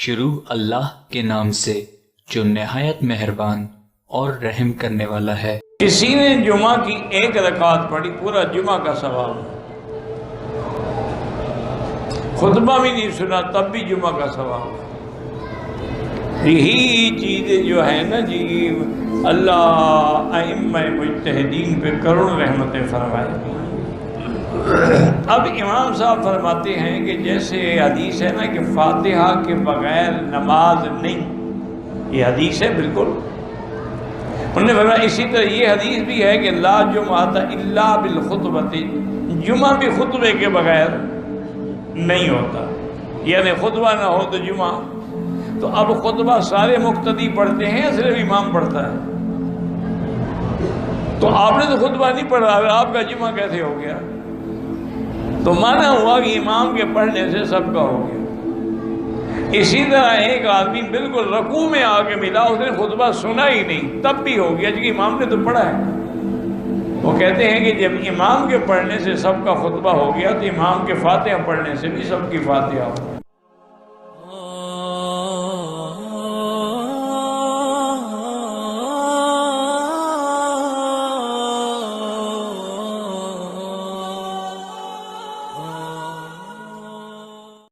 شروع اللہ کے نام سے جو نہایت مہربان اور رحم کرنے والا ہے۔ کسی نے جمعہ کی ایک رکعت پڑھی پورا جمعہ کا ثواب، خطبہ بھی نہیں سنا تب بھی جمعہ کا ثواب۔ یہی چیزیں جو ہے نا جی، اللہ ائمہ مجتہدین پہ کروڑوں رحمتیں فرمائے۔ اب امام صاحب فرماتے ہیں کہ جیسے حدیث ہے نا کہ فاتحہ کے بغیر نماز نہیں، یہ حدیث ہے بالکل۔ انہوں نے فرمایا اسی طرح یہ حدیث بھی ہے کہ لا جمعۃ الا بالخطبۃ، جمعہ بھی خطبے کے بغیر نہیں ہوتا، یعنی خطبہ نہ ہو تو جمعہ۔ تو اب خطبہ سارے مقتدی پڑھتے ہیں یا صرف امام پڑھتا ہے؟ تو آپ نے تو خطبہ نہیں پڑھا، آپ کا جمعہ کیسے ہو گیا؟ تو مانا ہوا کہ امام کے پڑھنے سے سب کا ہو گیا۔ اسی طرح ایک آدمی بالکل رکوع میں آ کے ملا، اس نے خطبہ سنا ہی نہیں تب بھی ہو گیا، جبکہ امام نے تو پڑھا ہے۔ وہ کہتے ہیں کہ جب امام کے پڑھنے سے سب کا خطبہ ہو گیا تو امام کے فاتحہ پڑھنے سے بھی سب کی فاتحہ ہو۔